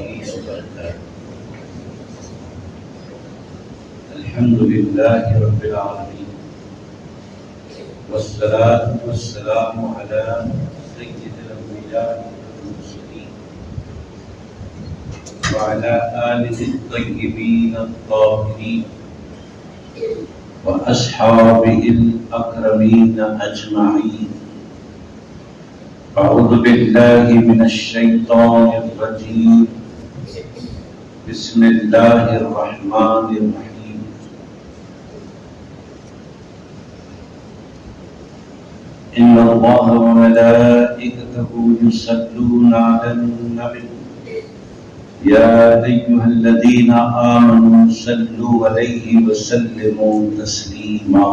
وبركاته. الحمد لله رب العالمين، والصلاة والسلام على سيد الأنبياء والمرسلين وعلى آله الطيبين الطاهرين وأصحابه الأكرمين أجمعين. أعوذ بالله من الشيطان الرجيم. بسم الله الرحمن الرحيم. إن الله وملائكته يصلون على النبي يا أيها الذين آمنوا صلوا عليه وسلموا تسليما.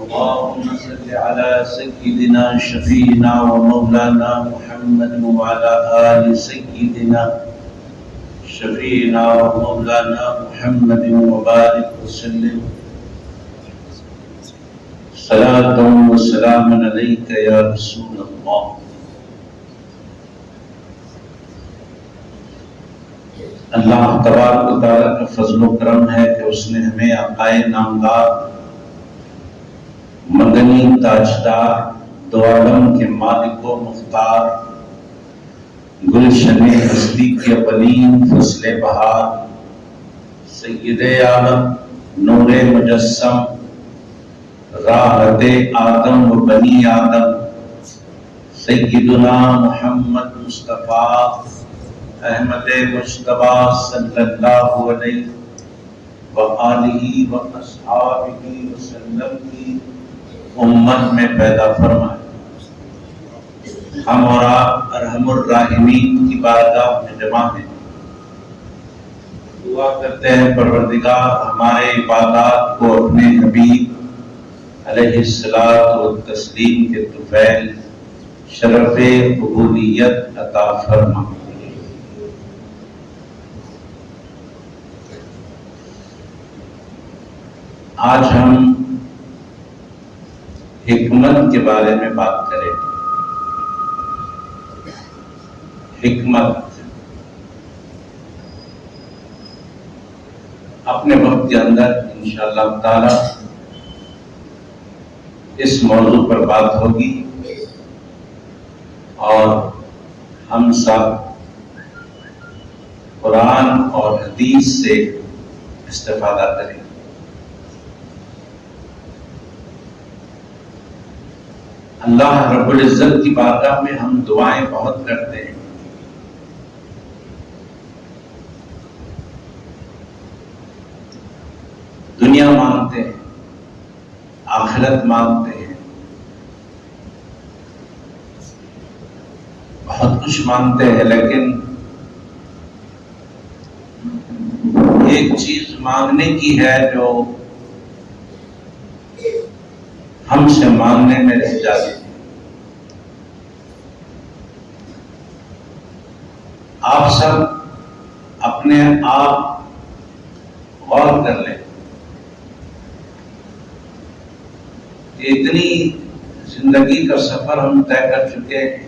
اللهم صل على سيدنا شفيعنا ومولانا محمد وعلى آل سيدنا شفيعنا ومولانا محمد وبارك وسلم صلاة وسلام عليك يا رسول الله. اللہ تبارک و تعالیٰ کا فضل و کرم ہے کہ اس نے ہمیں آقائے نامدار مدنی تاجدار دو عالم کے مالک و مختار گلشن ہستی کے اولین فصل بہار سید عالم نور مجسم راحت آدم و بنی آدم سیدنا محمد مصطفیٰ احمد مجتبیٰ صلی اللہ علیہ وآلہ واصحابہ وسلم کی امت میں پیدا فرمائے. ہم اور آپ ارحم الراحمین کی بارگاہ میں جمع ہیں. دعا کرتے ہیں پروردگار ہمارے عبادات کو اپنے حبیب علیہ الصلاۃ والتسلیم کے طفیل شرف قبولیت عطا فرما. آج ہم حکمت کے بارے میں بات کریں. حکمت اپنے وقت کے اندر انشاءاللہ تعالی اس موضوع پر بات ہوگی اور ہم سب قرآن اور حدیث سے استفادہ کریں. اللہ رب العزت کی بارگاہ میں ہم دعائیں بہت کرتے ہیں. دنیا مانگتے ہیں، آخرت مانگتے ہیں، بہت کچھ مانگتے ہیں، لیکن ایک چیز مانگنے کی ہے جو ہم سے مانگنے میں رہ جاتی ہے. آپ سب اپنے آپ غور کر لیں. اتنی زندگی کا سفر ہم طے کر چکے ہیں.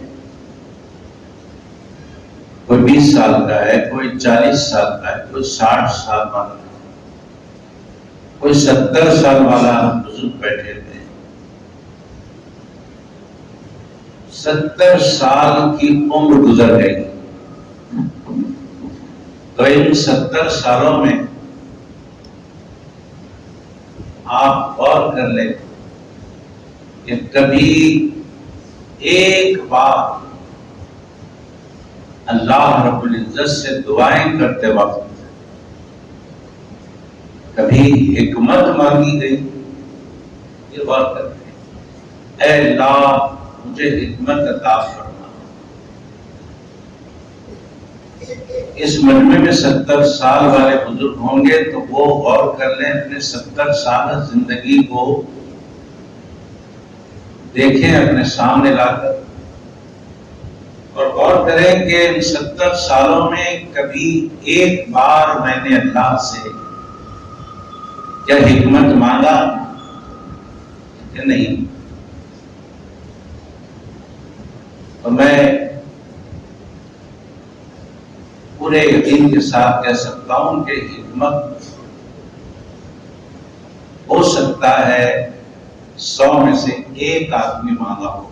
کوئی 20 سال کا ہے، کوئی 40 سال کا ہے، کوئی 60 سال والا ہے، کوئی 70 سال والا. ہم بزرگ بیٹھے تھے، 70 سال کی عمر گزر گئی. تو ان 70 سالوں میں آپ غور کر لیں کہ کبھی ایک بار اللہ رب العزت سے دعائیں کرتے وقت کبھی حکمت مانگی گئی؟ یہ غور کرتے ہیں. اے اللہ مجھے حکمت عطا فرما. اس مجمع میں 70 سال والے بزرگ ہوں گے تو وہ غور کر لیں، اپنے 70 سال زندگی کو دیکھیں اپنے سامنے لا کر اور غور کریں کہ ان 70 سالوں میں کبھی ایک بار میں نے اللہ سے کیا حکمت مانگا کہ نہیں. اور میں پورے یقین کے ساتھ کہہ سکتا ہوں کہ حکمت ہو سکتا ہے 100 میں سے ایک آدمی مانگا ہوگا،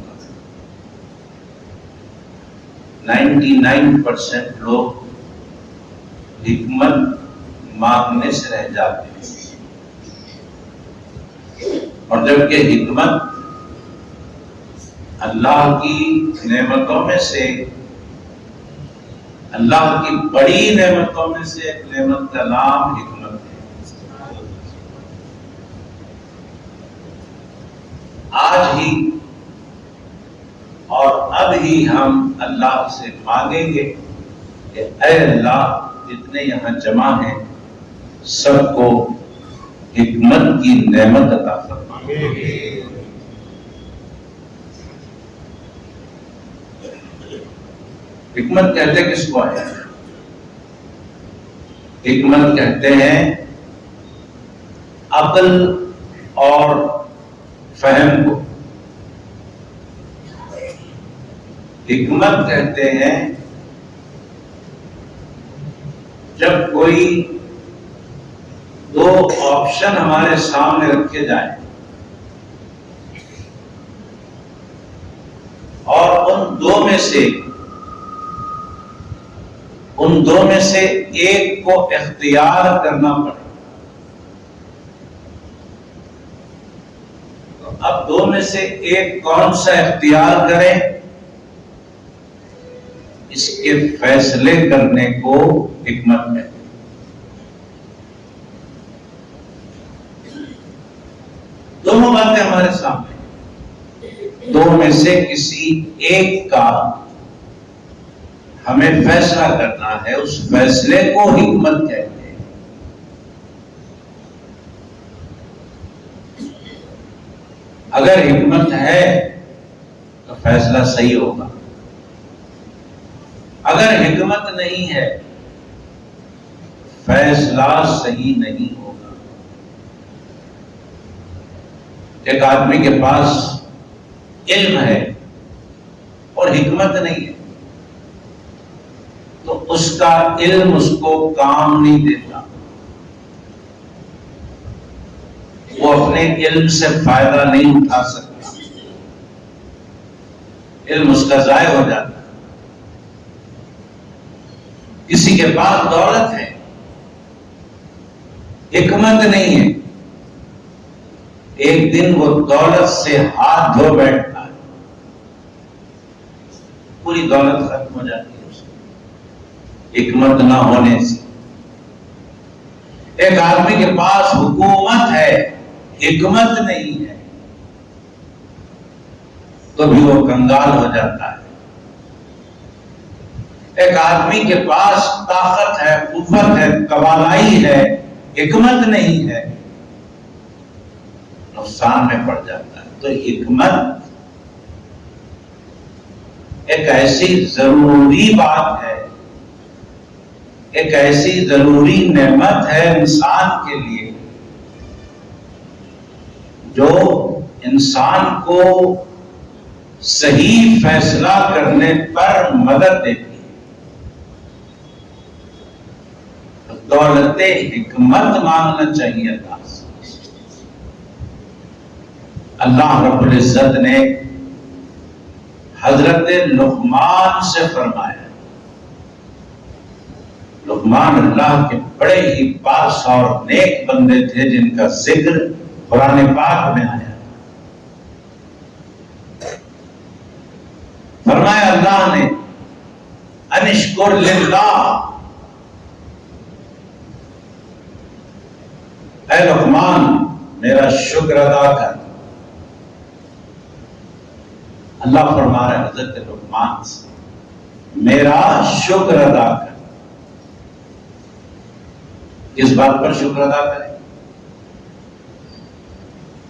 99% لوگ حکمت مانگنے سے رہ جاتے ہیں، اور جبکہ حکمت اللہ کی نعمتوں میں سے، اللہ کی بڑی نعمتوں میں سے ایک نعمت کا نام حکمت ہے۔ آج ہی اور اب ہی ہم اللہ سے مانگیں گے کہ اے اللہ، جتنے یہاں جمع ہیں سب کو حکمت کی نعمت عطا فرما۔ حکمت کہتے کس کو ہے؟ حکمت کہتے ہیں عقل اور فہم کو۔ حکمت کہتے ہیں جب کوئی دو آپشن ہمارے سامنے رکھے جائیں اور ان دو میں سے ایک کو اختیار کرنا پڑے، تو اب دو میں سے ایک کون سا اختیار کریں، اس کے فیصلے کرنے کو حکمت ہے۔ دونوں باتیں ہمارے سامنے، دو میں سے کسی ایک کا ہمیں فیصلہ کرنا ہے، اس فیصلے کو حکمت کہتے ہیں۔ اگر حکمت ہے تو فیصلہ صحیح ہوگا، اگر حکمت نہیں ہے فیصلہ صحیح نہیں ہوگا۔ ایک آدمی کے پاس علم ہے اور حکمت نہیں ہے تو اس کا علم اس کو کام نہیں دیتا، وہ اپنے علم سے فائدہ نہیں اٹھا سکتا، علم اس کا ضائع ہو جاتا ہے۔ کسی کے پاس دولت ہے، حکمت نہیں ہے، ایک دن وہ دولت سے ہاتھ دھو بیٹھتا ہے، پوری دولت ختم ہو جاتی ہے اس کی حکمت نہ ہونے سے۔ ایک آدمی کے پاس حکومت ہے، حکمت نہیں ہے تو بھی وہ کنگال ہو جاتا ہے۔ ایک آدمی کے پاس طاقت ہے، قوت ہے، توانائی ہے، حکمت نہیں ہے، نقصان میں پڑ جاتا ہے۔ تو حکمت ایک ایسی ضروری بات ہے، ایک ایسی ضروری نعمت ہے انسان کے لیے جو انسان کو صحیح فیصلہ کرنے پر مدد دیتی ہے۔ دولت حکمت مانگنا چاہیے اللہ سے۔ اللہ رب العزت نے حضرت لقمان سے فرمایا، لقمان اللہ کے بڑے ہی پاس اور نیک بندے تھے جن کا ذکر قرآن پاک میں آیا۔ فرمایا اللہ نے انشکر للہ، اے لقمان میرا شکر ادا کر۔ اللہ فرما رہے حضرت لقمان سے میرا شکر ادا کر۔ کس بات پر شکر ادا کریں؟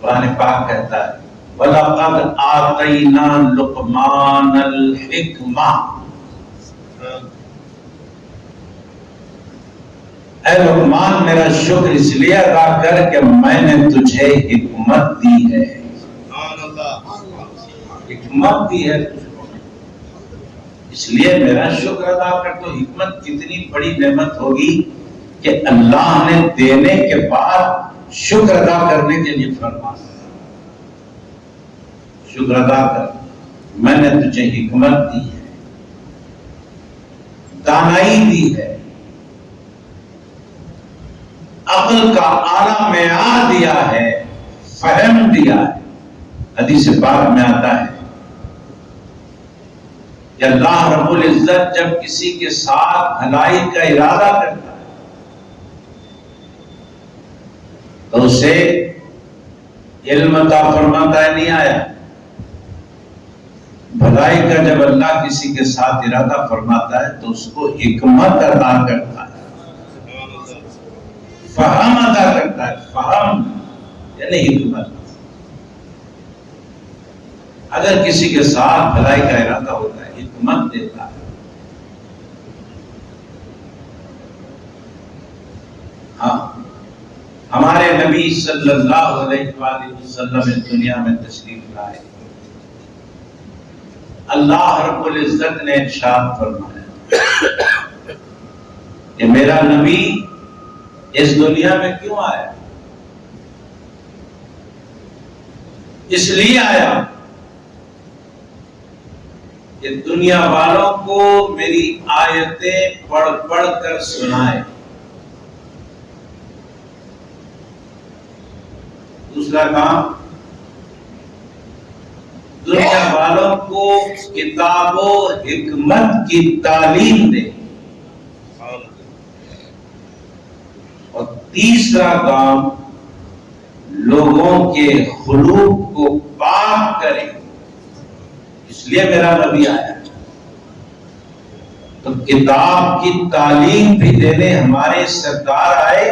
قرآن پاک کہتا ہے وَلَقَدْ آتَيْنَا لُقْمَانَ الْحِكْمَةَ، اے لقمان میرا شکر اس لیے ادا کر کہ میں نے تجھے حکمت دی ہے، حکمت دی ہے تجھ کو، اس لیے میرا شکر ادا کر. تو حکمت کتنی بڑی نعمت ہوگی کہ اللہ نے دینے کے بعد شکر ادا کرنے کے لیے فرمایا. شکر ادا کر، میں نے تجھے حکمت دی ہے، دانائی دی ہے، عقل کا اعلیٰ معیار دیا ہے، فہم دیا ہے. حدیث پاک میں آتا ہے کہ اللہ رب العزت جب کسی کے ساتھ بھلائی کا ارادہ کرتا ہے تو اسے علم عطا فرماتا ہے. نہیں آیا بھلائی کا جب اللہ کسی کے ساتھ ارادہ فرماتا ہے تو اس کو حکمت عطا کرتا ہے، فہم عطا کرتا ہے. فہم یعنی حکمت. اگر کسی کے ساتھ بھلائی کا ارادہ ہوتا ہے حکمت دیتا ہے. ہاں، ہمارے نبی صلی اللہ علیہ وآلہ وسلم دنیا میں تشریف لائے. اللہ رب العزت نے ارشاد فرمایا کہ میرا نبی اس دنیا میں کیوں آیا؟ اس لیے آیا کہ دنیا والوں کو میری آیتیں پڑھ پڑھ کر سنائے. دوسرا کام، دنیا والوں کو کتاب و حکمت کی تعلیم دے. اور تیسرا کام، لوگوں کے خلوق کو پاک کرے. اس لیے میرا نبی آیا. تو کتاب کی تعلیم بھی دینے ہمارے سرکار آئے،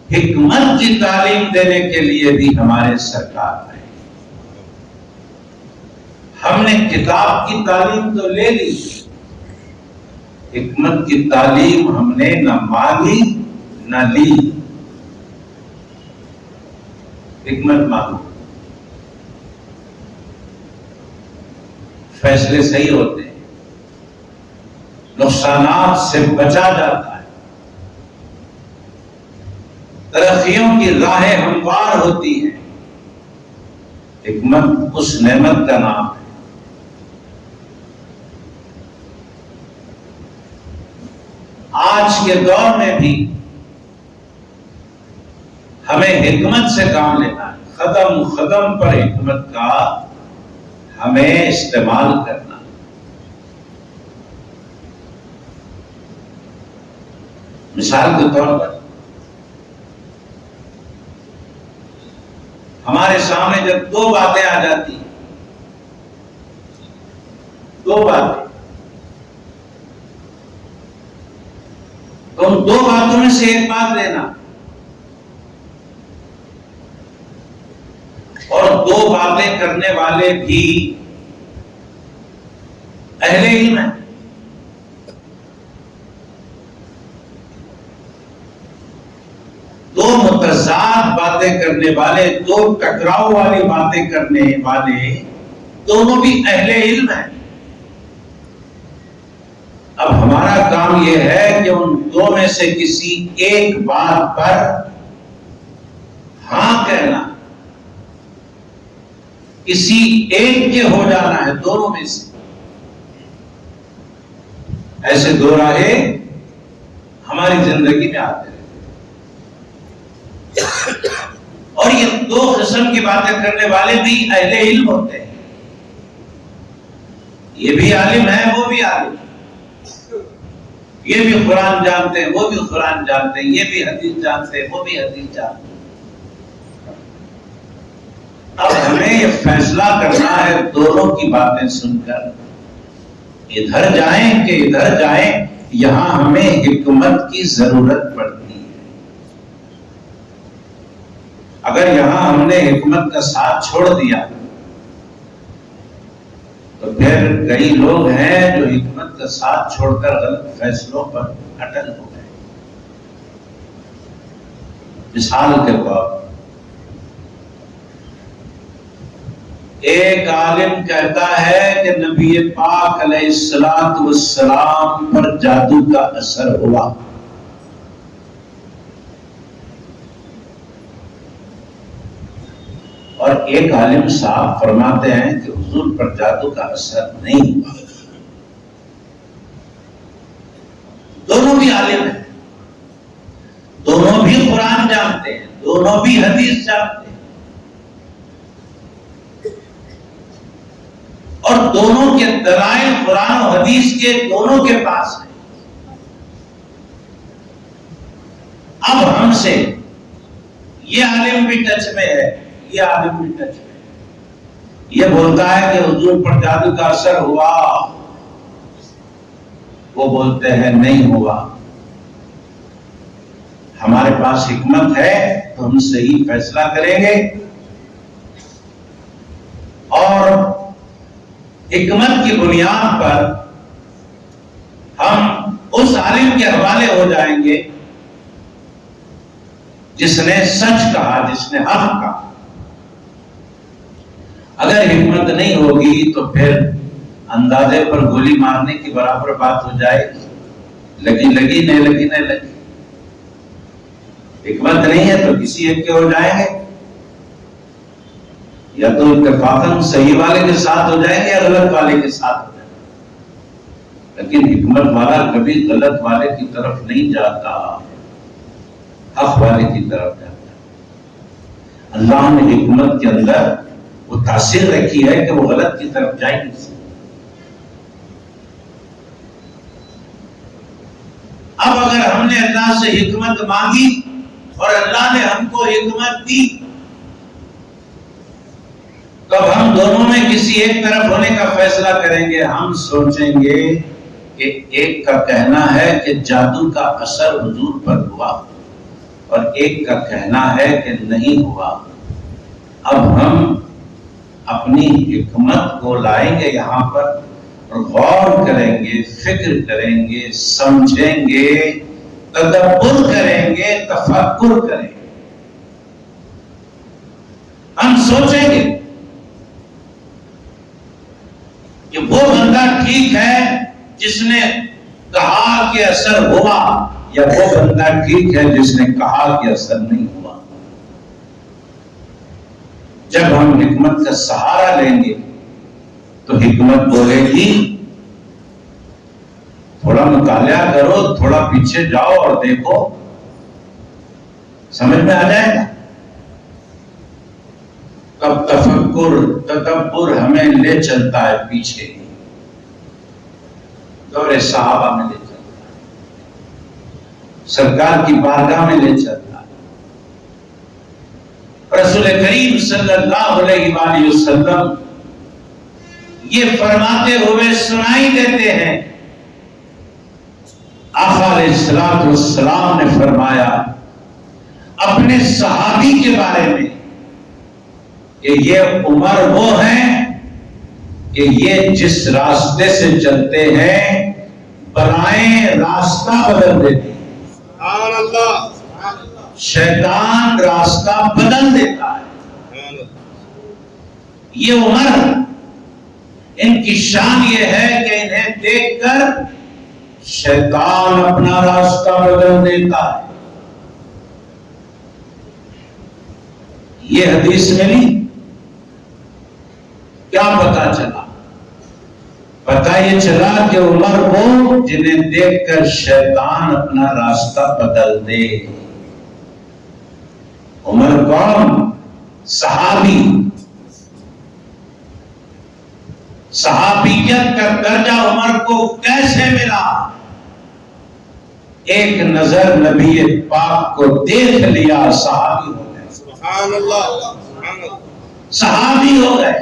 حکمت کی تعلیم دینے کے لیے بھی ہمارے سرکار آئے. ہم نے کتاب کی تعلیم تو لے لی، حکمت کی تعلیم ہم نے نہ مانگی نہ لی. حکمت مانگو، فیصلے صحیح ہوتے ہیں، نقصانات سے بچا جاتا ہے، ترقیوں کی راہیں ہموار ہوتی ہیں. حکمت اس نعمت کا نام ہے. آج کے دور میں بھی ہمیں حکمت سے کام لینا ہے. قدم قدم پر حکمت کا ہمیں استعمال کرنا. مثال کے طور پر ہمارے سامنے جب دو باتیں آ جاتی ہیں، دو باتیں، تو ان دو باتوں میں سے ایک بات لینا، اور دو باتیں کرنے والے بھی اہل علم ہیں. دو متضاد باتیں کرنے والے، دو ٹکراؤ والی باتیں کرنے والے دونوں بھی اہل علم ہیں. اب ہمارا کام یہ ہے کہ ان دو میں سے کسی ایک بات پر ہاں کہنا، کسی ایک کے ہو جانا ہے دونوں میں سے. ایسے دو راہیں ہماری زندگی میں آتے ہیں. اور یہ دو قسم کی باتیں کرنے والے بھی اہل علم ہوتے ہیں. یہ بھی عالم ہے، وہ بھی عالم ہے. یہ بھی قرآن جانتے ہیں، وہ بھی قرآن جانتے ہیں. یہ بھی حدیث جانتے ہیں، وہ بھی حدیث جانتے ہیں. اب ہمیں یہ فیصلہ کرنا ہے دونوں کی باتیں سن کر ادھر جائیں کہ ادھر جائیں. یہاں ہمیں حکمت کی ضرورت پڑتی ہے. اگر یہاں ہم نے حکمت کا ساتھ چھوڑ دیا تو پھر کئی لوگ ہیں جو حکمت کا ساتھ چھوڑ کر غلط فیصلوں پر اٹل ہو گئے. مثال کے طور ایک عالم کہتا ہے کہ نبی پاک علیہ السلام پر جادو کا اثر ہوا، اور ایک عالم صاحب فرماتے ہیں کہ حضور پر جادو کا اثر نہیں ہوا۔ دونوں بھی عالم ہیں، دونوں بھی قرآن جانتے ہیں، دونوں بھی حدیث جانتے ہیں، اور دونوں کے دلائل قرآن و حدیث کے دونوں کے پاس ہیں۔ اب ہم سے یہ عالم بھی ٹچ میں ہے، یہ عالم بھی ٹچ میں ہے، یہ بولتا ہے کہ حضور پر جادو کا اثر ہوا، وہ بولتے ہیں نہیں ہوا۔ ہمارے پاس حکمت ہے تو ہم صحیح فیصلہ کریں گے، اور حکمت کی بنیاد پر ہم اس عالم کے حوالے ہو جائیں گے جس نے سچ کہا، جس نے حق کہا۔ اگر حکمت نہیں ہوگی تو پھر اندازے پر گولی مارنے کی برابر بات ہو جائے گی، لگی لگی نہیں لگی نہیں لگی۔ حکمت نہیں ہے تو کسی ایک کے ہو جائیں گے، یا تو اتفاقاً صحیح والے کے ساتھ ہو جائیں گے یا غلط والے کے ساتھ ہو جائیں گے، لیکن حکمت والا کبھی غلط والے کی طرف نہیں جاتا، حق والے کی طرف جاتا ہے۔ اللہ نے حکمت کے اندر وہ تاثیر رکھی ہے کہ وہ غلط کی طرف جائے نہیں سکتے۔ اب اگر ہم نے اللہ سے حکمت مانگی اور اللہ نے ہم کو حکمت دی، تو اب ہم دونوں میں کسی ایک طرف ہونے کا فیصلہ کریں گے۔ ہم سوچیں گے کہ ایک کا کہنا ہے کہ جادو کا اثر حضور پر ہوا، اور ایک کا کہنا ہے کہ نہیں ہوا۔ اب ہم اپنی حکمت کو لائیں گے یہاں پر، اور غور کریں گے، فکر کریں گے، سمجھیں گے، تدبر کریں گے، تفکر کریں گے۔ ہم سوچیں گے کہ وہ بندہ ٹھیک ہے جس نے کہا کہ اثر ہوا، یا وہ بندہ ٹھیک ہے جس نے کہا کہ اثر نہیں ہوا۔ جب ہم حکمت کا سہارا لیں گے تو حکمت بولے گی تھوڑا مطالعہ کرو، تھوڑا پیچھے جاؤ اور دیکھو، سمجھ میں آ جائے گا۔ تب تفکر تدبر ہمیں لے چلتا ہے پیچھے، دور صحابہ میں لے چلتا ہے، سرکار کی بارگاہ میں لے چلتا ہے، رسول کریم صلی اللہ علیہ وآلہ وسلم یہ فرماتے ہوئے سنائی دیتے ہیں۔ آقا علیہ السلام نے فرمایا اپنے صحابی کے بارے میں کہ یہ عمر وہ ہیں کہ یہ جس راستے سے چلتے ہیں بلائیں راستہ بدل دیتے ہیں۔ سبحان اللہ، شیطان راستہ بدل دیتا ہے۔ یہ عمر، ان کی شان یہ ہے کہ انہیں دیکھ کر شیطان اپنا راستہ بدل دیتا ہے۔ یہ حدیث ملی، کیا پتا چلا؟ پتا یہ چلا کہ عمر وہ جنہیں دیکھ کر شیطان اپنا راستہ بدل دے۔ عمر کون؟ صحابی۔ صحابیت کا درجہ عمر کو کیسے ملا؟ ایک نظر نبی پاک کو دیکھ لیا، صحابی ہو گئے۔ سبحان اللہ، صحابی ہو گئے۔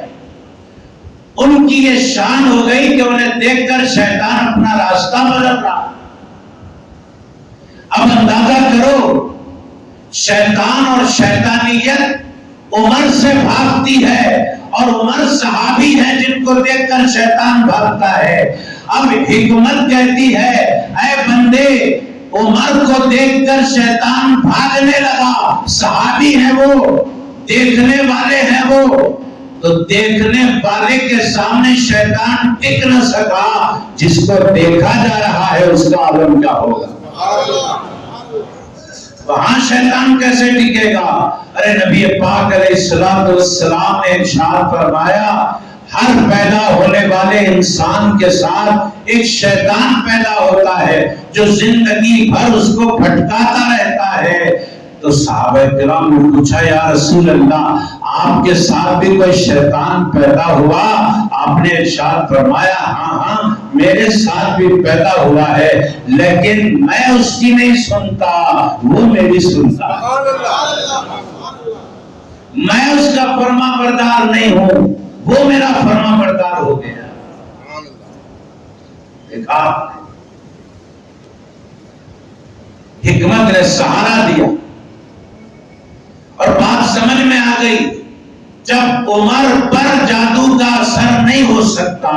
ان کی یہ شان ہو گئی کہ انہیں دیکھ کر شیطان اپنا راستہ بدل رہا۔ اب اندازہ کرو، شیطان اور شیطانیت عمر سے بھاگتی ہے، اور عمر صحابی ہے جن کو دیکھ کر شیطان بھاگتا ہے۔ اب حکمت کہتی ہے اے بندے، عمر کو دیکھ کر شیطان بھاگنے لگا، صحابی ہے وہ، دیکھنے والے ہیں وہ، تو دیکھنے والے کے سامنے شیطان ٹک نہ سکا، جس کو دیکھا جا رہا ہے اس کا عالم کیا ہوگا؟ وہاں شیطان کیسے ٹکے گا؟ ارے نبی پاک علیہ السلام نے ارشاد فرمایا ہر پیدا ہونے والے انسان کے ساتھ ایک شیطان پیدا ہوتا ہے جو زندگی بھر اس کو بھٹکاتا رہتا ہے۔ تو صحابہ کرام نے پوچھا یا رسول اللہ آپ کے ساتھ بھی کوئی شیطان پیدا ہوا؟ آپ نے ارشاد فرمایا ہاں میرے ساتھ بھی پیدا ہوا ہے، لیکن میں اس کی نہیں سنتا، وہ میری سنتا ہے۔ میں اس کا فرما بردار نہیں ہوں، وہ میرا فرما بردار ہو گیا۔ دیکھا حکمت نے سہارا دیا اور بات سمجھ میں آ گئی، جب عمر پر جادو کا اثر نہیں ہو سکتا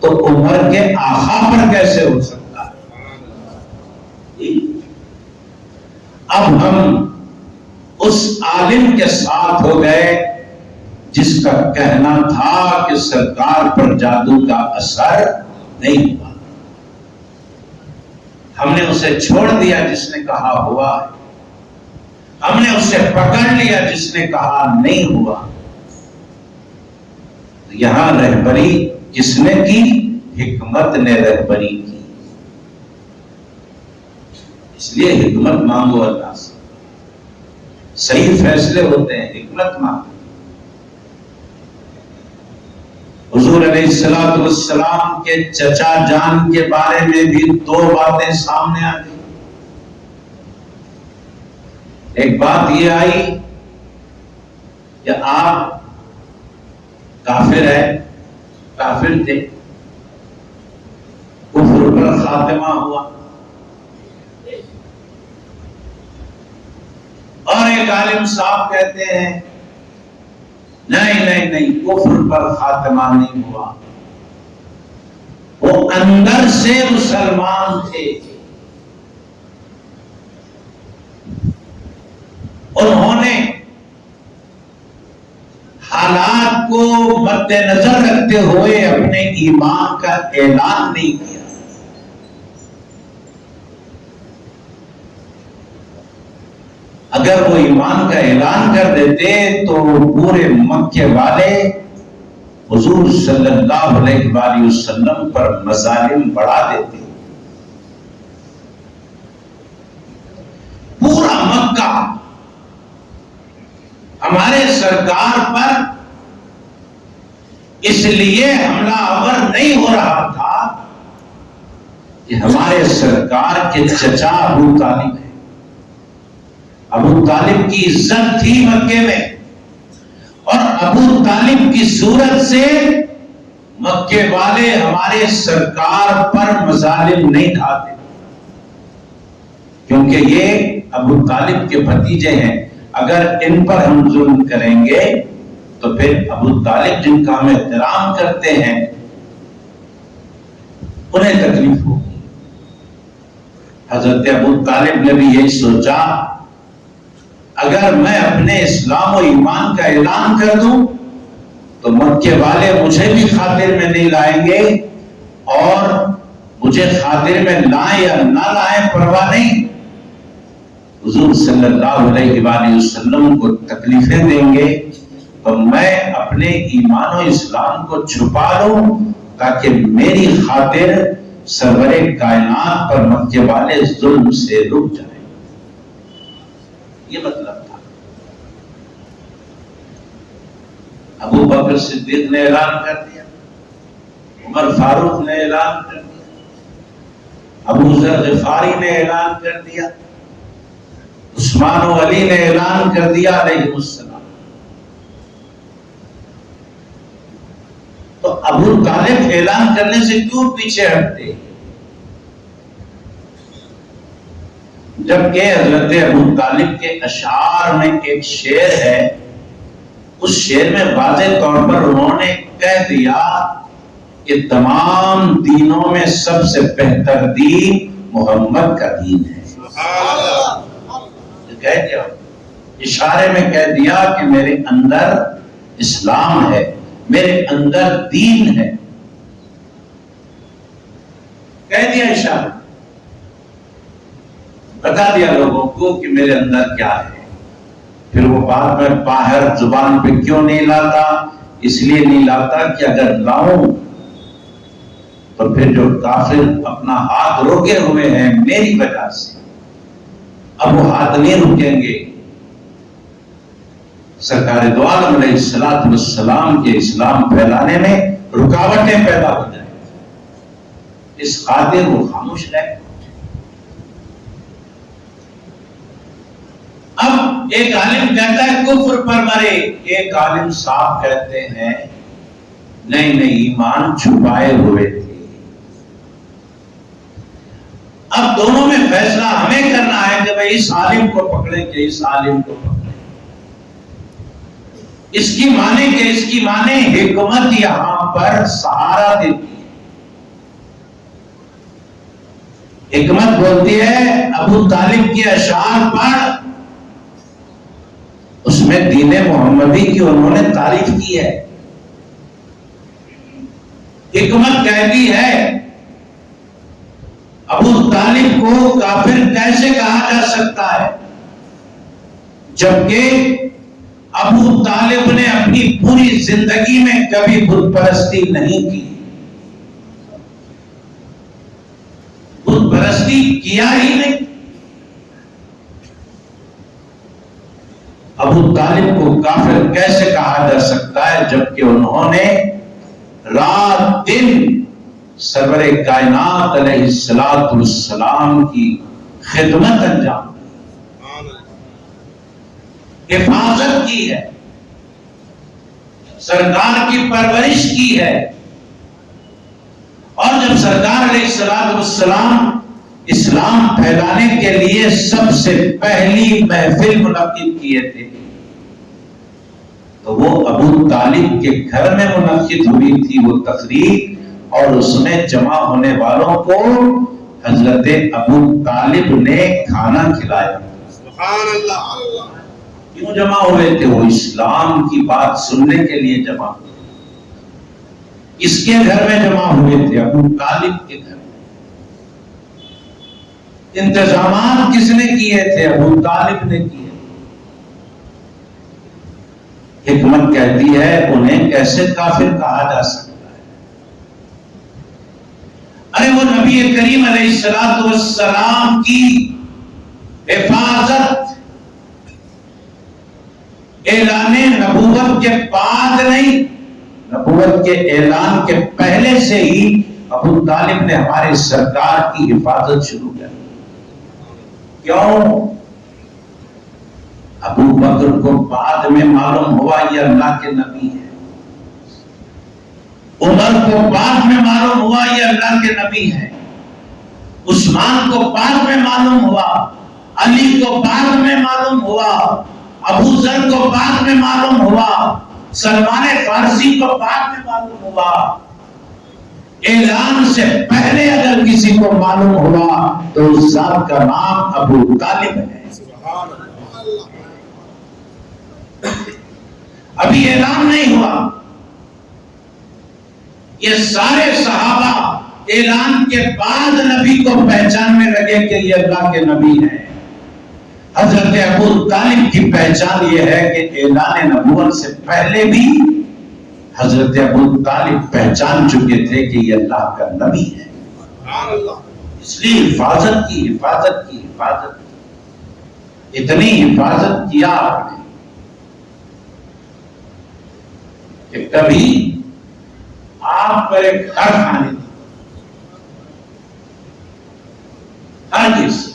تو عمر کے آقا پر کیسے ہو سکتا ہے؟ اب ہم اس عالم کے ساتھ ہو گئے جس کا کہنا تھا کہ سرکار پر جادو کا اثر نہیں ہوا۔ ہم نے اسے چھوڑ دیا جس نے کہا ہوا ہے، ہم نے اسے پکڑ لیا جس نے کہا نہیں ہوا۔ یہاں رہبری کس نے کی؟ حکمت نے رہبری کی۔ اس لیے حکمت مانگو اللہ سے، صحیح فیصلے ہوتے ہیں، حکمت مانگو۔ حضور علیہ السلام کے چچا جان کے بارے میں بھی دو باتیں سامنے آ گئی۔ ایک بات یہ آئی کہ آپ کافر ہیں، کافر تھے، کفر پر خاتمہ ہوا، اور ایک عالم صاحب کہتے ہیں نہیں کفر پر خاتمہ نہیں ہوا، وہ اندر سے مسلمان تھے، انہوں نے حالات کو مد نظر رکھتے ہوئے اپنے ایمان کا اعلان نہیں کیا۔ اگر وہ ایمان کا اعلان کر دیتے تو پورے مکے والے حضور صلی اللہ علیہ وآلہ وسلم پر مظالم بڑھا دیتے۔ پورا مکہ ہمارے سرکار پر اس لیے حملہ آور نہیں ہو رہا تھا کہ ہمارے سرکار کے چچا ابو طالب ہیں، ابو طالب کی عزت تھی مکے میں، اور ابو طالب کی صورت سے مکے والے ہمارے سرکار پر مظالم نہیں کھاتے، کیونکہ یہ ابو طالب کے بھتیجے ہیں، اگر ان پر ہم ظلم کریں گے تو پھر ابو طالب جن کا ہم احترام کرتے ہیں انہیں تکلیف ہوگی۔ حضرت ابو طالب نے بھی یہی سوچا اگر میں اپنے اسلام و ایمان کا اعلان کر دوں تو مکے والے مجھے بھی خاطر میں نہیں لائیں گے، اور مجھے خاطر میں لائیں یا نہ لائیں پرواہ نہیں، حضور صلی اللہ علیہ وآلہ وسلم کو تکلیفیں دیں گے تو میں اپنے ایمان و اسلام کو چھپا لوں تاکہ میری خاطر سرور کائنات پر مکے والے ظلم سے رک جائیں۔ یہ مطلب تھا۔ ابو بکر صدیق نے اعلان کر دیا، عمر فاروق نے اعلان کر دیا، ابو ذر غفاری نے اعلان کر دیا، عثمان و علی نے اعلان کر دیا علیہ السلام۔ تو ابو طالب اعلان کرنے سے کیوں پیچھے ہٹتے؟ جبکہ حضرت ابو طالب کے اشعار میں ایک شعر ہے، اس شعر میں واضح طور پر انہوں نے کہہ دیا کہ تمام دینوں میں سب سے بہتر دین محمد کا دین ہے۔ کہہ دیا، اشارے میں کہہ دیا کہ میرے اندر اسلام ہے، میرے اندر دین ہے. کہہ دیا اشارہ، بتا دیا لوگوں کو کہ میرے اندر کیا ہے. پھر وہ بات میں باہر زبان پہ کیوں نہیں لاتا؟ اس لیے نہیں لاتا کہ اگر لاؤں تو پھر جو کافر اپنا ہاتھ روکے ہوئے ہیں میری وجہ سے، اب وہ ہاتھ نہیں رکیں گے. سرکار دو عالم علیہ السلام کے اسلام پھیلانے میں رکاوٹیں پیدا ہو جائیں، اس خاطر وہ خاموش رہے. اب ایک عالم کہتا ہے کفر پر مرے، ایک عالم صاحب کہتے ہیں نہیں نہیں ایمان چھپائے ہوئے تھے. اب دونوں میں فیصلہ ہمیں کرنا ہے کہ بھائی اس عالم کو پکڑیں کہ اس عالم کو پکڑیں. اس کی معنی کہ اس کی معنی حکمت یہاں پر سہارا دیتی ہے. حکمت بولتی ہے ابو طالب کی اشعار پر، اس میں دین محمدی کی انہوں نے تعریف کی ہے. حکمت کہتی ہے ابو طالب کو کافر کیسے کہا جا سکتا ہے جبکہ ابو طالب نے اپنی پوری زندگی میں کبھی بت پرستی نہیں کی، بت پرستی کیا ہی نہیں. ابو طالب کو کافر کیسے کہا جا سکتا ہے جبکہ انہوں نے رات دن سرور کائنات علیہ السلام کی خدمت انجام دی، حفاظت کی ہے، سرکار کی پرورش کی ہے. اور جب سرکار علیہ السلام اسلام پھیلانے کے لیے سب سے پہلی محفل منعقد کیے تھے تو وہ ابو طالب کے گھر میں منعقد ہوئی تھی وہ تقریب، اور اس میں جمع ہونے والوں کو حضرت ابو طالب نے کھانا کھلایا. سبحان اللہ. کیوں جمع ہوئے تھے؟ وہ اسلام کی بات سننے کے لیے جمع ہوئے. کس کے گھر میں جمع ہوئے تھے؟ ابو طالب کے گھر میں. انتظامات کس نے کیے تھے؟ ابو طالب نے کیے. حکمت کہتی ہے انہیں کیسے کافر کہا جا سکتا ہے؟ ارے وہ نبی کریم علیہ السلام کی حفاظت اعلان نبوت کے بعد نہیں، نبوت کے اعلان کے پہلے سے ہی ابو طالب نے ہمارے سرکار کی حفاظت شروع کر دی. کیوں؟ ابو بکر کو بعد میں معلوم ہوا یہ اللہ کے نبی ہے، عمر کو بعد میں معلوم ہوا یہ اللہ کے نبی ہے، عثمان کو بعد میں معلوم ہوا، علی کو بعد میں معلوم ہوا، ابو ذر کو بعد میں معلوم ہوا، سلمان فارسی کو بعد میں معلوم ہوا. اعلان سے پہلے اگر کسی کو معلوم ہوا تو اس ذات کا نام ابو طالب ہے. ابھی اعلان نہیں ہوا، یہ سارے صحابہ اعلان کے بعد نبی کو پہچاننے لگے کہ یہ اللہ کے نبی ہیں. حضرت ابو طالب کی پہچان یہ ہے کہ اعلان نبوت سے پہلے بھی حضرت ابو طالب پہچان چکے تھے کہ یہ اللہ کا نبی ہے. اس لیے حفاظت کی حفاظت کی حفاظت کی، اتنی حفاظت کیا آپ نے کہ کبھی آپ پر ایک حرف آنے دی، ہر چیز.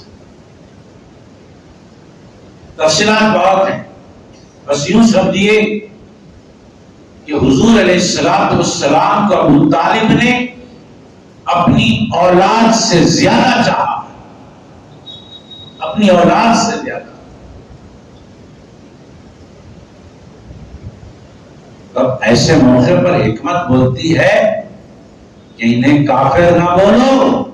تفصیلات بہت ہیں، بس یوں سمجھیے کہ حضور علیہ السلام کو ابو طالب نے اپنی اولاد سے زیادہ چاہا، اپنی اولاد سے زیادہ. تب ایسے موقع پر حکمت بولتی ہے کہ انہیں کافر نہ بولو،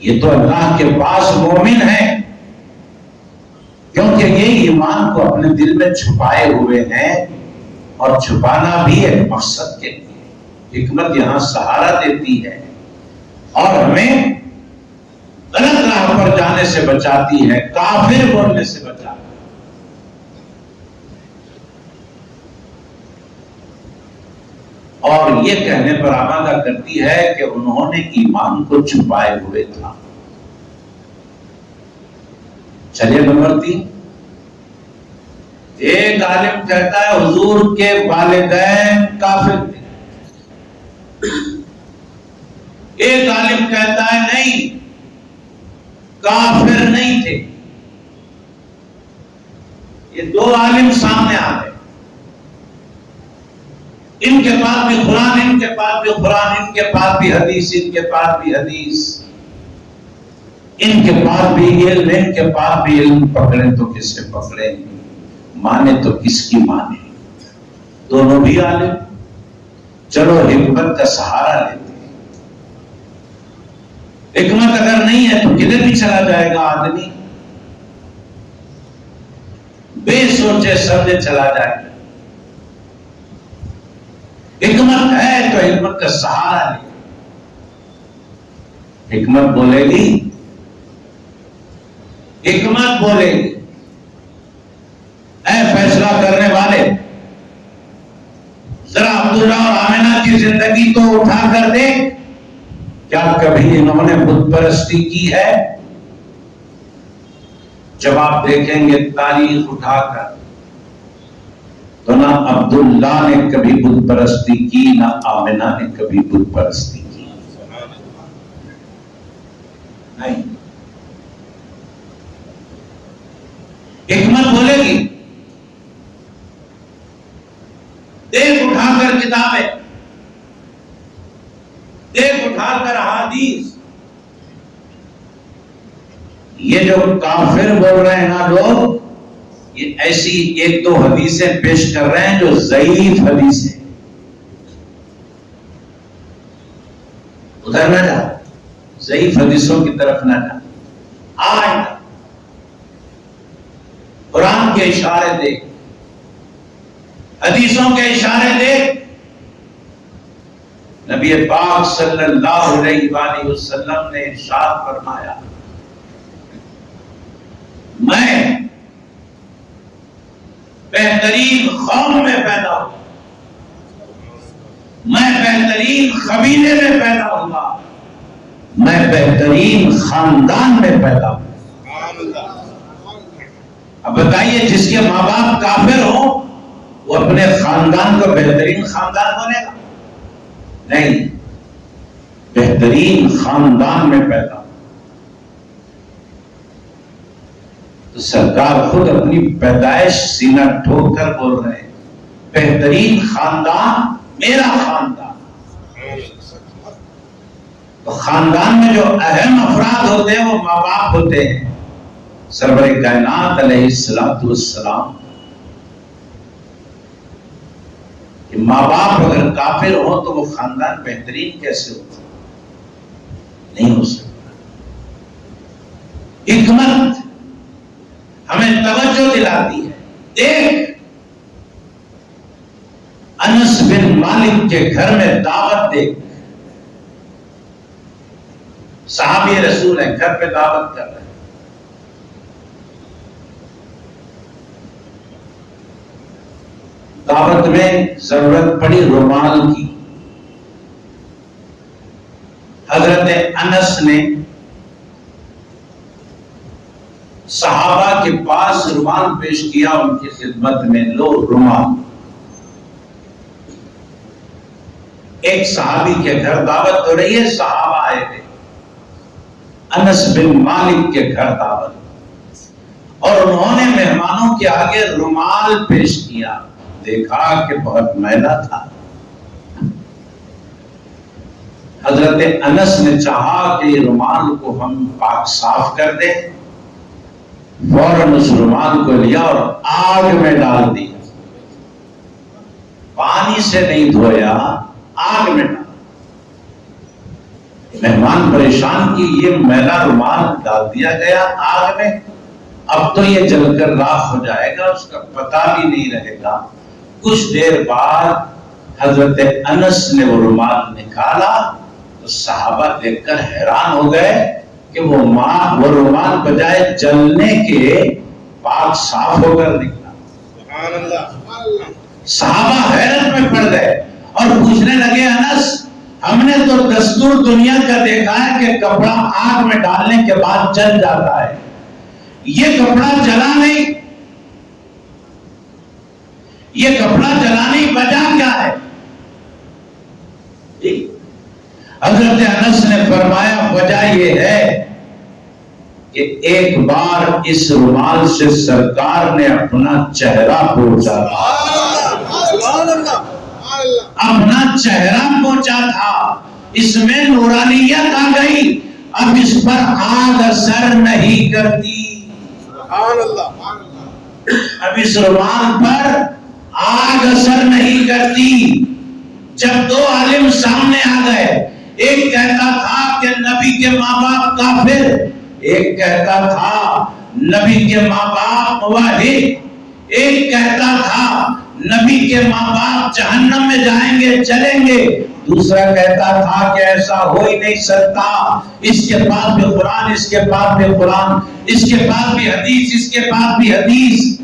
یہ تو اللہ کے پاس مومن ہے، کیونکہ یہ ایمان کو اپنے دل میں چھپائے ہوئے ہیں، اور چھپانا بھی ایک مقصد کے لیے۔ حکمت یہاں سہارا دیتی ہے اور ہمیں غلط راہ پر جانے سے بچاتی ہے، کافر بولنے سے بچاتی ہے۔ اور یہ کہنے پر آمادہ کرتی ہے کہ انہوں نے ایمان کو چھپائے ہوئے تھا۔ چلیے نمبر 3، ایک عالم کہتا ہے حضور کے والدین کافر تھے، ایک عالم کہتا ہے نہیں کافر نہیں تھے۔ یہ دو عالم سامنے آ گئے، ان کے پاس بھی قرآن، ان کے پاس بھی قرآن، ان کے پاس بھی حدیث، ان کے پاس بھی حدیث، ان کے پاس بھی علم، ان کے پاس بھی علم۔ پکڑیں تو کس سے پکڑیں، مانے تو کس کی مانے؟ دونوں بھی عالم، چلو حکمت کا سہارا لیتے ہیں۔ حکمت اگر نہیں ہے تو کدھر بھی چلا جائے گا آدمی، بے سوچے سمجھے چلا جائے گا۔ حکمت ہے تو حکمت کا سہارا لے۔ حکمت بولے گی، حکمت بولے گی اے فیصلہ کرنے والے، ذرا عبداللہ اور آمنہ کی زندگی کو اٹھا کر دیکھ، کیا کبھی انہوں نے بت پرستی کی ہے؟ جب آپ دیکھیں گے تاریخ اٹھا کر تو نہ عبداللہ نے کبھی بت پرستی کی، نہ آمنہ نے کبھی بت پرستی کی، نہیں۔ حکمت بولے گی دیکھ اٹھا کر کتابیں، دیکھ اٹھا کر احادیث، یہ جو کافر بول رہے ہیں نا لوگ، یہ ایسی ایک دو حدیثیں پیش کر رہے ہیں جو ضعیف حدیثیں، ادھر نہ جا، ضعیف حدیثوں کی طرف نہ جا، آج قرآن کے اشارے دیکھ، حدیثوں کے اشارے دیکھ۔ نبی پاک صلی اللہ علیہ وآلہ وسلم نے ارشاد فرمایا، میں بہترین قوم میں پیدا ہوا، میں بہترین قبیلے میں پیدا ہوا، میں بہترین خاندان میں پیدا ہوا۔ اب بتائیے، جس کے ماں باپ کافر ہوں وہ اپنے خاندان کو بہترین خاندان بنے گا؟ نہیں، بہترین خاندان میں پیدا ہوا۔ تو سرکار خود اپنی پیدائش سینہ ٹھوک کر بول رہے ہیں، بہترین خاندان میرا خاندان۔ تو خاندان میں جو اہم افراد ہوتے ہیں وہ ماں باپ ہوتے ہیں۔ سرور کائنات علیہ السلام کہ ماں باپ اگر کافر ہو تو وہ خاندان بہترین کیسے ہوتا؟ نہیں ہو سکتا۔ حکمت ہمیں توجہ دلاتی ہے۔ دیکھ، انس بن مالک کے گھر میں دعوت دیکھ، صحابی رسول ہیں، گھر پہ دعوت کر رہے ہیں۔ دعوت میں ضرورت پڑی رومال کی۔ حضرت انس نے صحابہ کے پاس رومال پیش کیا، ان کی خدمت میں، لو رومال۔ ایک صحابی کے گھر دعوت ہو رہی ہے، صحابہ آئے تھے، انس بن مالک کے گھر دعوت، اور انہوں نے مہمانوں کے آگے رومال پیش کیا، دیکھا کہ بہت میلا تھا۔ حضرت انس نے چاہا کہ رومال کو ہم پاک صاف کر دیں، فوراً اس رومال کو لیا اور آگ میں ڈال دیا، پانی سے نہیں دھویا، آگ میں ڈالا۔ مہمان پریشان کی، یہ میلا رومال ڈال دیا گیا آگ میں، اب تو یہ جل کر راکھ ہو جائے گا، اس کا پتہ بھی نہیں رہے گا۔ کچھ دیر بعد حضرت انس نے وہ رومال نکالا تو صحابہ دیکھ کر حیران ہو گئے کہ وہ رومال بجائے جلنے کے پاک صاف ہو کر نکلا۔ سبحان اللہ۔ صحابہ حیرت میں پڑ گئے اور پوچھنے لگے انس، ہم نے تو دستور دنیا کا دیکھا ہے کہ کپڑا آگ میں ڈالنے کے بعد جل جاتا ہے، یہ کپڑا جلا نہیں، یہ کپڑا جلانے کی وجہ کیا ہے؟ حضرت انس نے فرمایا وجہ یہ ہے کہ ایک بار اس رومال سے سرکار نے اپنا چہرہ پوچھا تھا، اپنا چہرہ پوچھا تھا، اس میں نورانیت آ گئی، اب اس پر آگ اثر نہیں کرتی، اب اس رومال پر آگ اثر نہیں کرتی۔ جب دو عالم سامنے آ گئے، ایک کہتا تھا کہ نبی کے ماں باپ کافر، ایک کہتا تھا نبی کے ماں باپ موحد، ایک کہتا تھا نبی کے ماں باپ جہنم میں جائیں گے چلیں گے، دوسرا کہتا تھا کہ ایسا ہو ہی نہیں سکتا، اس کے پاس بھی قرآن، اس کے پاس بھی قرآن، اس کے پاس بھی حدیث، اس کے پاس بھی حدیث۔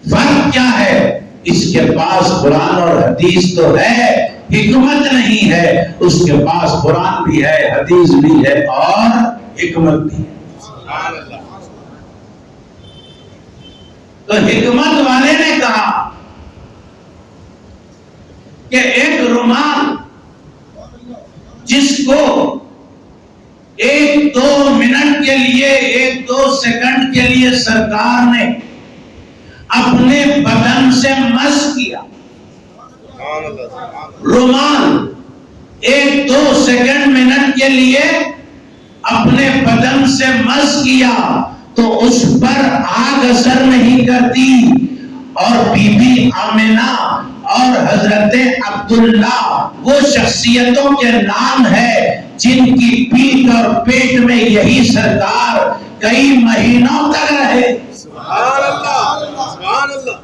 فرق کیا ہے؟ اس کے پاس قرآن اور حدیث تو ہے، حکمت نہیں ہے، اس کے پاس قرآن بھی ہے، حدیث بھی ہے اور حکمت بھی ہے۔ تو حکمت والے نے کہا کہ ایک رومال جس کو 1-2 منٹ کے لیے، 1-2 سیکنڈ کے لیے سرکار نے اپنے بدن سے مس کیا، رومال 1-2 سیکنڈ منٹ کے لیے اپنے بدن سے مس کیا تو اس پر آگ اثر نہیں کرتی، اور بی بی آمنہ اور حضرت عبداللہ وہ شخصیتوں کے نام ہے جن کی پیٹھ اور پیٹ میں یہی سرکار کئی مہینوں تک رہے۔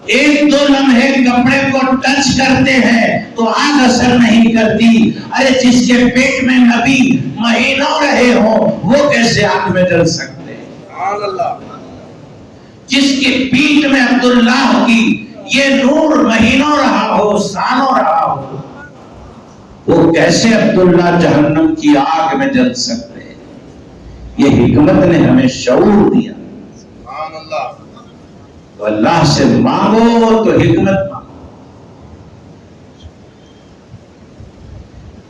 ایک دو لمحے کپڑے کو ٹچ کرتے ہیں تو آگ اثر نہیں کرتی، ارے جس کے پیٹ میں نبی مہینوں رہے ہوں وہ کیسے آگ میں جل سکتے ہیں؟ جس کی پیٹھ میں عبداللہ کی یہ نور مہینوں رہا ہو، سالوں رہا ہو، وہ کیسے عبداللہ جہنم کی آگ میں جل سکتے ہیں؟ یہ حکمت نے ہمیں شعور دیا۔ تو اللہ سے مانگو تو حکمت مانگو۔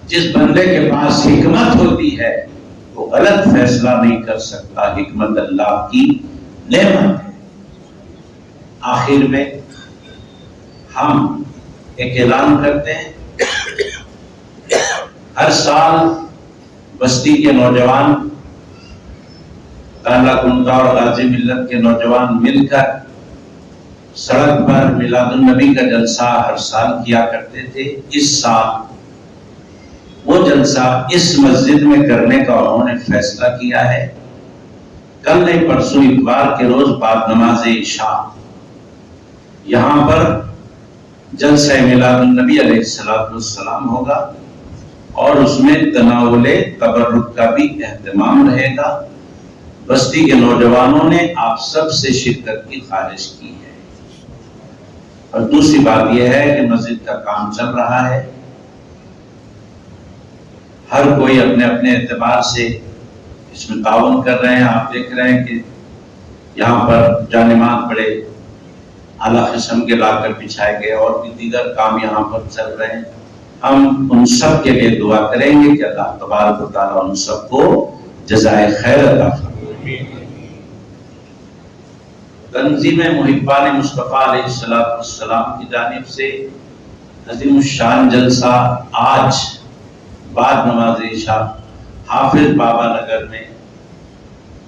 جس بندے کے پاس حکمت ہوتی ہے وہ غلط فیصلہ نہیں کر سکتا، حکمت اللہ کی نعمت ہے۔ آخر میں ہم ایک اعلان کرتے ہیں، ہر سال بستی کے نوجوان، تانلا کنڈا اور غازی ملت کے نوجوان مل کر سڑک پر میلاد النبی کا جلسہ ہر سال کیا کرتے تھے۔ اس سال وہ جلسہ اس مسجد میں کرنے کا انہوں نے فیصلہ کیا ہے۔ کل نہیں پرسوں اتوار کے روز بعد نماز عشاء یہاں پر جلسہ میلاد النبی علیہ السلام ہوگا، اور اس میں تناول تبرک کا بھی اہتمام رہے گا۔ بستی کے نوجوانوں نے آپ سب سے شرکت کی خواہش کی ہے۔ اور دوسری بات یہ ہے کہ مسجد کا کام چل رہا ہے، ہر کوئی اپنے اپنے اعتبار سے اس میں تعاون کر رہے ہیں۔ آپ دیکھ رہے ہیں کہ یہاں پر جانماز بڑے اعلیٰ قسم کے لا کر بچھائے گئے، اور بھی دیگر کام یہاں پر چل رہے ہیں۔ ہم ان سب کے لیے دعا کریں گے کہ اللہ تبارک و تعالیٰ ان سب کو جزائے خیر عطا فرمائے۔ تنظیم محبان مصطفیٰ علیہ السلام کی جانب سے عظیم الشان جلسہ آج بعد نماز عشاء حافظ بابا نگر میں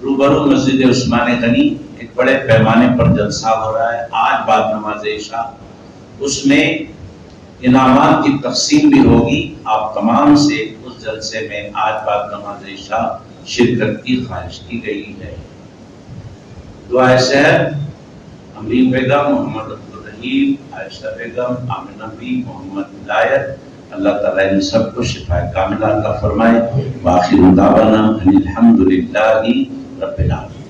روبرو مسجد عثمان غنی ایک بڑے پیمانے پر جلسہ ہو رہا ہے۔ آج بعد نماز عشاء اس میں انعامات کی تقسیم بھی ہوگی۔ آپ تمام سے اس جلسے میں آج بعد نماز عشاء شرکت کی خواہش کی گئی ہے۔ دعائے صحت امین بیگم، محمد عبدالرحیم، عائشہ بیگم، آمنہ بی، محمد ہدایت، اللہ تعالیٰ ان سب کو شفا کاملہ عطا فرمائے۔ وآخر دعوانا ان الحمد للہ رب العالمین۔